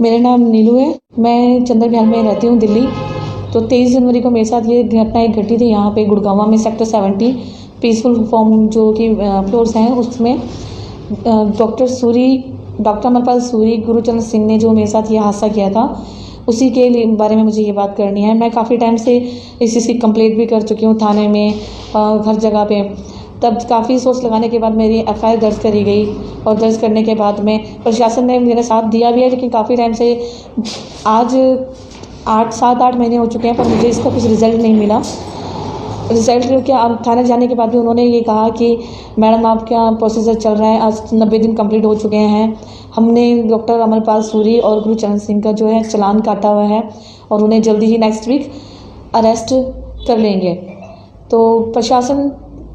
मेरा नाम नीलू है। मैं चंदर विहार में रहती हूँ, दिल्ली। तो 23 जनवरी को मेरे साथ ये घटना एक घटी थी यहाँ पे गुड़गांव में, सेक्टर 70 पीसफुल फॉर्म जो कि फ्लोर्स हैं उसमें। डॉक्टर अमरपाल सूरी, गुरुचरण सिंह ने जो मेरे साथ ये हादसा किया था, उसी के बारे में मुझे ये बात करनी है। मैं काफ़ी टाइम से इस चीज़ की कंप्लेंट भी कर चुकी हूँ थाने में, हर जगह पे। तब काफ़ी सोच लगाने के बाद मेरी एफआईआर दर्ज करी गई, और दर्ज करने के बाद में प्रशासन ने मेरा साथ दिया भी है, लेकिन काफ़ी टाइम से आज 7-8 महीने हो चुके हैं, पर मुझे इसका कुछ रिज़ल्ट नहीं मिला। रिज़ल्ट क्या, थाने जाने के बाद भी उन्होंने ये कहा कि मैडम आपका प्रोसीजर चल रहा है, आज 90 दिन कंप्लीट हो चुके हैं। हमने डॉक्टर अमरपाल सूरी और गुरुचरण सिंह का जो है चालान काटा हुआ है, और उन्हें जल्दी ही नेक्स्ट वीक अरेस्ट कर लेंगे। तो प्रशासन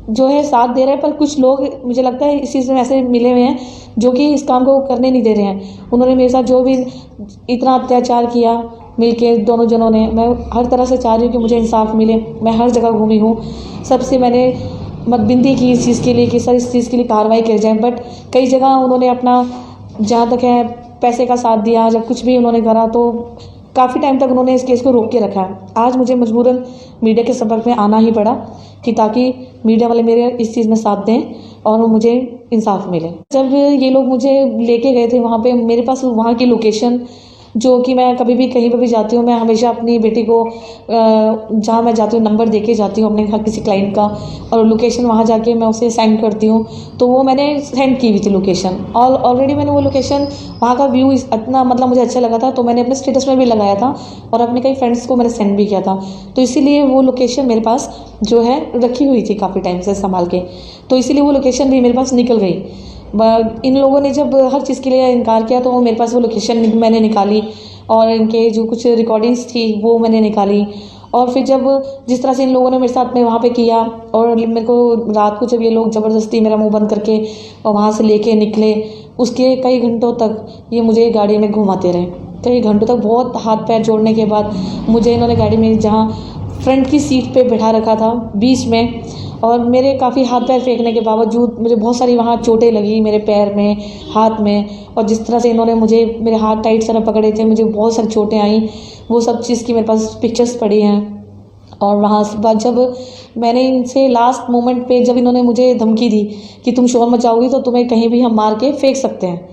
जो है साथ दे रहा है, पर कुछ लोग मुझे लगता है इस चीज़ में ऐसे मिले हुए हैं जो कि इस काम को करने नहीं दे रहे हैं। उन्होंने मेरे साथ जो भी इतना अत्याचार किया मिलके दोनों जनों ने, मैं हर तरह से चाह रही हूँ कि मुझे इंसाफ मिले। मैं हर जगह घूमी हूँ, सबसे मैंने विनती की इस चीज़ के लिए कि सर इस चीज़ के लिए कार्रवाई की जाए, बट कई जगह उन्होंने अपना जहाँ तक है पैसे का साथ दिया। जब कुछ भी उन्होंने करा तो काफ़ी टाइम तक उन्होंने इस केस को रोक के रखा है। आज मुझे मजबूरन मीडिया के संपर्क में आना ही पड़ा कि ताकि मीडिया वाले मेरे इस चीज़ में साथ दें और मुझे इंसाफ मिले। जब ये लोग मुझे लेके गए थे वहाँ पे, मेरे पास वहाँ की लोकेशन, जो कि मैं कभी भी कहीं पर भी जाती हूँ, मैं हमेशा अपनी बेटी को जहाँ मैं जाती हूँ नंबर दे के जाती हूँ अपने हर किसी क्लाइंट का, और लोकेशन वहाँ जाके मैं उसे सेंड करती हूँ। तो वो मैंने सेंड की हुई थी लोकेशन, और ऑलरेडी मैंने वो लोकेशन, वहाँ का व्यू इतना मतलब मुझे अच्छा लगा था, तो मैंने अपने स्टेटस में भी लगाया था और अपने कई फ्रेंड्स को मैंने सेंड भी किया था। तो इसीलिए वो लोकेशन मेरे पास जो है रखी हुई थी काफ़ी टाइम से संभाल के, तो इसीलिए वो लोकेशन भी मेरे पास निकल गई। इन लोगों ने जब हर चीज़ के लिए इनकार किया तो मेरे पास वो लोकेशन मैंने निकाली, और इनके जो कुछ रिकॉर्डिंग्स थी वो मैंने निकाली। और फिर जब जिस तरह से इन लोगों ने मेरे साथ में वहाँ पे किया, और मेरे को रात को जब ये लोग ज़बरदस्ती मेरा मुंह बंद करके और वहाँ से लेके निकले, उसके कई घंटों तक ये मुझे गाड़ी में घुमाते रहे। कई घंटों तक बहुत हाथ पैर जोड़ने के बाद मुझे इन्होंने गाड़ी में जहाँ फ्रंट की सीट पे बैठा रखा था बीच में, और मेरे काफ़ी हाथ पैर फेंकने के बावजूद मुझे बहुत सारी वहाँ चोटें लगी, मेरे पैर में, हाथ में। और जिस तरह से इन्होंने मुझे मेरे हाथ टाइट तरह पकड़े थे, मुझे बहुत सारी चोटें आई। वो सब चीज़ की मेरे पास पिक्चर्स पड़ी हैं। और वहाँ से बाद जब मैंने इनसे लास्ट मोमेंट पे जब इन्होंने मुझे धमकी दी कि तुम शोर मचाओगी तो तुम्हें कहीं भी हम मार के फेंक सकते हैं,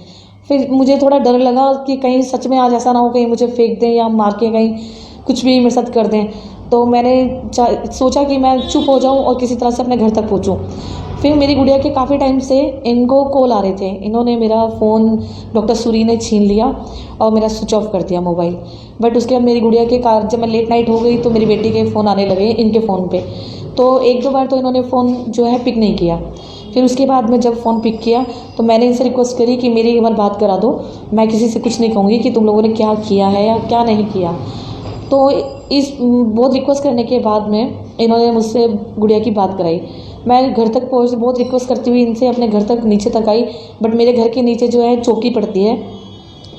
फिर मुझे थोड़ा डर लगा कि कहीं सच में आज ऐसा ना हो कहीं मुझे फेंक दें या मार के कहीं कुछ भी मेरे साथ कर दें। तो मैंने सोचा कि मैं चुप हो जाऊं और किसी तरह से अपने घर तक पहुंचूं। फिर मेरी गुड़िया के काफ़ी टाइम से इनको कॉल आ रहे थे। इन्होंने मेरा फ़ोन डॉक्टर सूरी ने छीन लिया और मेरा स्विच ऑफ कर दिया मोबाइल। बट उसके बाद मेरी गुड़िया के कार जब मैं लेट नाइट हो गई तो मेरी बेटी के फ़ोन आने लगे इनके फ़ोन पे। तो 1-2 बार तो इन्होंने फ़ोन जो है पिक नहीं किया। फिर उसके बाद में जब फ़ोन पिक किया तो मैंने इनसे रिक्वेस्ट करी कि मेरी एक बार बात करा दो, मैं किसी से कुछ नहीं कहूँगी कि तुम लोगों ने क्या किया है या क्या नहीं किया। तो इस बहुत रिक्वेस्ट करने के बाद में इन्होंने मुझसे गुड़िया की बात कराई। मैं घर तक पहुँच बहुत रिक्वेस्ट करती हुई इनसे अपने घर तक नीचे तक आई, बट मेरे घर के नीचे जो है चौकी पड़ती है,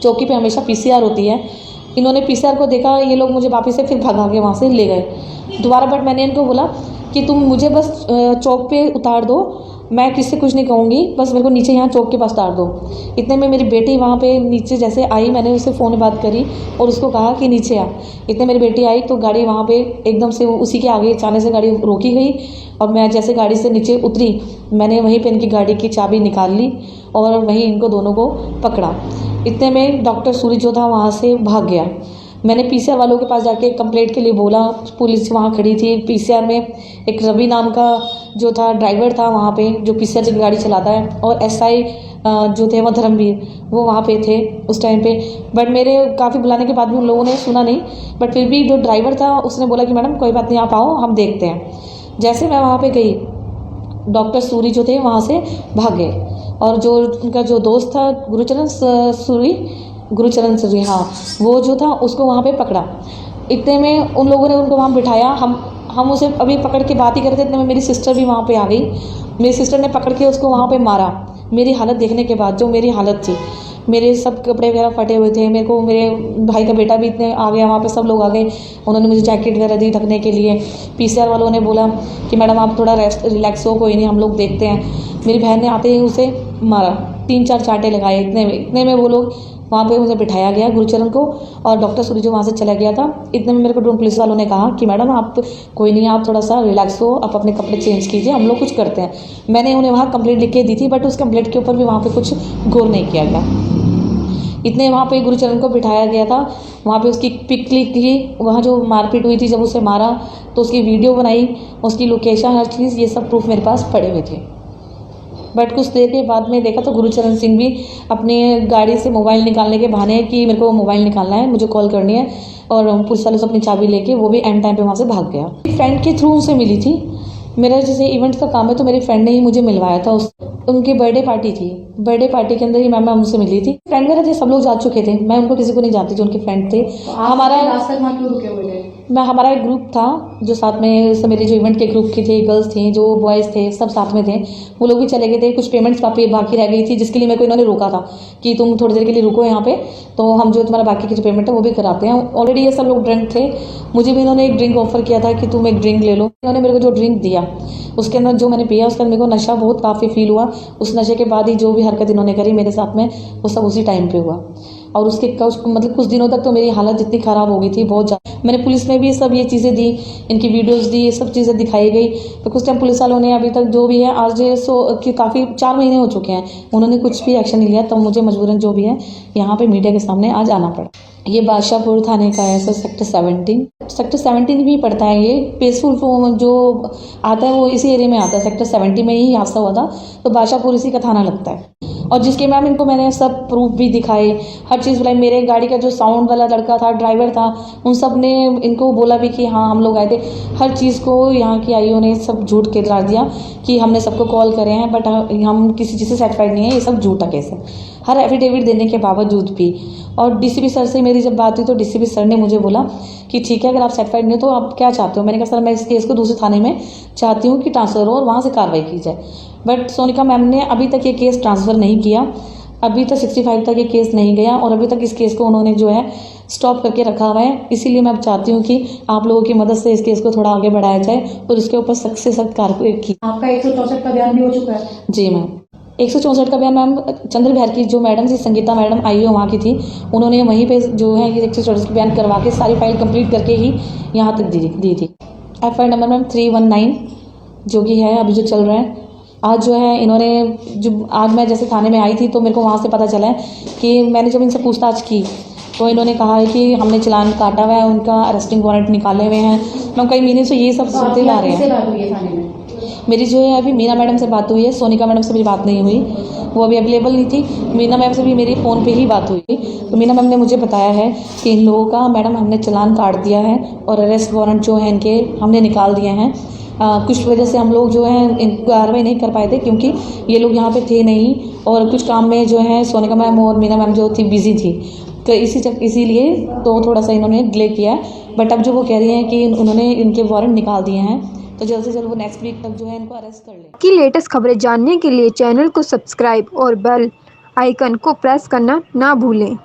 चौकी पे हमेशा पीसीआर होती है। इन्होंने पीसीआर को देखा, ये लोग मुझे वापस से फिर भगा के वहाँ से ले गए दोबारा। बट मैंने इनको बोला कि तुम मुझे बस चौक पे उतार दो, मैं किससे कुछ नहीं कहूँगी, बस मेरे को नीचे यहाँ चौक के पास उतार दो। इतने में मेरी बेटी वहाँ पे नीचे जैसे आई, मैंने उससे फ़ोन में बात करी और उसको कहा कि नीचे आ। इतने मेरी बेटी आई तो गाड़ी वहाँ पे एकदम से उसी के आगे अचानक से गाड़ी रोकी गई, और मैं जैसे गाड़ी से नीचे उतरी मैंने वहीं पर इनकी गाड़ी की चाबी निकाल ली और वहीं इनको दोनों को पकड़ा। इतने में डॉक्टर सूरी जो था वहाँ से भाग गया। मैंने पीसीआर वालों के पास जाके कंप्लेंट के लिए बोला, पुलिस वहाँ खड़ी थी। पीसीआर में एक रवि नाम का जो था ड्राइवर था वहाँ पे, जो पीसीआर की गाड़ी चलाता है, और एसआई जो थे वो धर्मवीर, वो वहाँ पे थे उस टाइम पे। बट मेरे काफ़ी बुलाने के बाद भी उन लोगों ने सुना नहीं। बट फिर भी जो ड्राइवर था उसने बोला कि मैडम कोई बात नहीं, आप आओ हम देखते हैं। जैसे मैं वहाँ पर गई, डॉक्टर सूरी जो थे वहाँ से भाग गए, और जो उनका जो दोस्त था गुरुचरण सूरी, हाँ, वो जो था उसको वहाँ पे पकड़ा। इतने में उन लोगों ने उनको वहाँ बिठाया। हम उसे अभी पकड़ के बात ही करते, इतने में मेरी सिस्टर भी वहाँ पे आ गई। मेरी सिस्टर ने पकड़ के उसको वहाँ पे मारा। मेरी हालत देखने के बाद जो मेरी हालत थी, मेरे सब कपड़े वगैरह फटे हुए थे। मेरे को मेरे भाई का बेटा भी इतने आ गया, वहाँ पे सब लोग आ गए। उन्होंने मुझे जैकेट वगैरह दी ढकने के लिए। पीसीआर वालों ने बोला कि मैडम आप थोड़ा रिलैक्स हो, कोई नहीं हम लोग देखते हैं। मेरी बहन ने आते ही उसे मारा, 3-4 चांटे लगाए। इतने में वो लोग वहाँ पे मुझे बिठाया गया गुरुचरण को, और डॉक्टर सूरी जो वहाँ से चला गया था। इतने में मेरे को पुलिस वालों ने कहा कि मैडम आप कोई नहीं, आप थोड़ा सा रिलैक्स हो, आप अपने कपड़े चेंज कीजिए, हम लोग कुछ करते हैं। मैंने उन्हें वहाँ कंप्लेंट लिख के दी थी, बट उस कंप्लेंट के ऊपर भी वहाँ पे कुछ गौर नहीं किया गया। इतने वहाँ पे गुरुचरण को बिठाया गया था, वहाँ पे उसकी पिक क्लिक की, वहाँ जो मारपीट हुई थी जब उसे मारा तो उसकी वीडियो बनाई, उसकी लोकेशन, हर चीज़, ये सब प्रूफ मेरे पास पड़े हुए थे। बट कुछ देर के बाद में देखा तो गुरुचरण सिंह भी अपने गाड़ी से मोबाइल निकालने के बहाने कि मेरे को मोबाइल निकालना है, मुझे कॉल करनी है, और पुलिस वालों से अपनी चाबी लेके वो भी एंड टाइम पे वहाँ से भाग गया। फ्रेंड के थ्रू उनसे मिली थी, मेरा जैसे इवेंट्स का काम है तो मेरी फ्रेंड ने ही मुझे मिलवाया था। उनकी बर्थडे पार्टी थी, बर्थडे पार्टी के अंदर ही मैम उनसे मिली थी। फ्रेंड मेरे थे, सब लोग जा चुके थे, मैं उनको किसी को नहीं जानती जो उनके फ्रेंड थे। हमारा हमारा एक ग्रुप था जो साथ में, मेरे जो इवेंट के ग्रुप के थे, गर्ल्स थी, जो बॉयज़ थे, सब साथ में थे। वो लोग भी चले गए थे, कुछ पेमेंट्स बाकी रह गई थी, जिसके लिए मेरे को इन्होंने रोका था कि तुम थोड़ी देर के लिए रुको यहाँ पे, तो हम जो तुम्हारा बाकी की जो पेमेंट है वो भी कराते हैं। ऑलरेडी ये सब लोग ड्रिंक थे, मुझे भी इन्होंने एक ड्रिंक ऑफर किया था कि तुम एक ड्रिंक ले लो। इन्होंने मेरे को जो ड्रिंक दिया उसके अंदर जो मैंने पिया, उसके अंदर मेरे को नशा बहुत काफ़ी फील हुआ। उस नशे के बाद ही जो भी हरकत इन्होंने करी मेरे साथ में, वो सब उसी टाइम पे हुआ। और उसके मतलब कुछ दिनों तक तो मेरी हालत इतनी ख़राब हो गई थी, बहुत ज़्यादा। मैंने पुलिस में भी ये चीज़ें दी, इनकी वीडियोस दी, ये सब चीज़ें दिखाई गई। तो कुछ टाइम पुलिस वालों ने अभी तक जो भी है, आज कि काफ़ी 4 महीने हो चुके हैं, उन्होंने कुछ भी एक्शन नहीं लिया। तो मुझे मजबूरन जो भी है यहाँ पे मीडिया के सामने आज आना पड़ा। ये बादशाहपुर थाने का है सर, सेक्टर 17 भी पड़ता है। ये पीसफुल जो आता है वो इसी एरिया में आता है, सेक्टर 70 में ही हादसा हुआ था, तो बादशाहपुर इसी का थाना लगता है। और जिसके मैम इनको मैंने सब प्रूफ भी दिखाए, हर चीज़ बुलाई। मेरे गाड़ी का जो साउंड वाला लड़का था, ड्राइवर था, उन सब ने इनको बोला भी कि हाँ हम लोग आए थे। हर चीज़ को यहाँ की आईओ ने सब झूठ के ला दिया कि हमने सबको कॉल करे हैं, बट हम किसी चीज़ से सेटिस्फाइड नहीं है, ये सब झूठा केस है, हर एफिडेविट देने के बावजूद भी। और डीसीपी सर से मेरी जब बात हुई तो डीसीपी सर ने मुझे बोला कि ठीक है, अगर आप सेटिस्फाइड नहीं हो तो आप क्या चाहते हो। मैंने कहा सर मैं इस केस को दूसरे थाने में चाहती हूँ कि ट्रांसफ़र हो और वहाँ से कार्रवाई की जाए। बट सोनिका मैम ने अभी तक ये केस ट्रांसफ़र नहीं किया, अभी तक 65 तक ये केस नहीं गया, और अभी तक इस केस को उन्होंने जो है स्टॉप करके रखा हुआ है। इसीलिए मैं अब चाहती हूँ कि आप लोगों की मदद से इस केस को थोड़ा आगे बढ़ाया जाए और इसके ऊपर सख्त से सख्त कार्रवाई की। आपका 164 का बयान भी हो चुका है? जी मैम, 164 का बयान मैम चंद्र बिहार की जो मैडम थी, संगीता मैडम आई वहाँ की थी, उन्होंने वहीं पे जो है ये 164 का बयान करवा के सारी फाइल कंप्लीट करके ही यहाँ तक दी थी। FIR नंबर मैम 319 जो कि है अभी जो चल रहा है। आज जो है इन्होंने आज मैं जैसे थाने में आई थी तो मेरे को वहाँ से पता चला है कि मैंने जब इनसे पूछताछ की तो इन्होंने कहा है कि हमने चालान काटा हुआ है, उनका अरेस्टिंग वारंट निकाले हुए हैं। मैम कई महीने से ये सब सुनते ला रहे हैं। मेरी जो है अभी मीना मैडम से बात हुई है, सोनिका मैडम से मेरी बात नहीं हुई, वो अभी अवेलेबल नहीं थी। मीना मैम से भी मेरी फ़ोन पे ही बात हुई, तो मीना मैम ने मुझे बताया है कि इन लोगों का मैडम हमने चालान काट दिया है और अरेस्ट वारंट जो है इनके हमने निकाल दिए हैं। कुछ वजह से हम लोग जो है कार्रवाई नहीं कर पाए थे क्योंकि ये लोग यहाँ पे थे नहीं, और कुछ काम में जो है सोनिका मैम और मीना मैम जो थी बिजी थी, तो इसीलिए तो थोड़ा सा इन्होंने डिले किया है। बट अब जो वो कह रही हैं कि उन्होंने इनके वारंट निकाल दिए हैं, तो जल्द से जल्द वो नेक्स्ट वीक तक जो है इनको अरेस्ट कर लें। की लेटेस्ट खबरें जानने के लिए चैनल को सब्सक्राइब और बेल आइकन को प्रेस करना ना भूलें।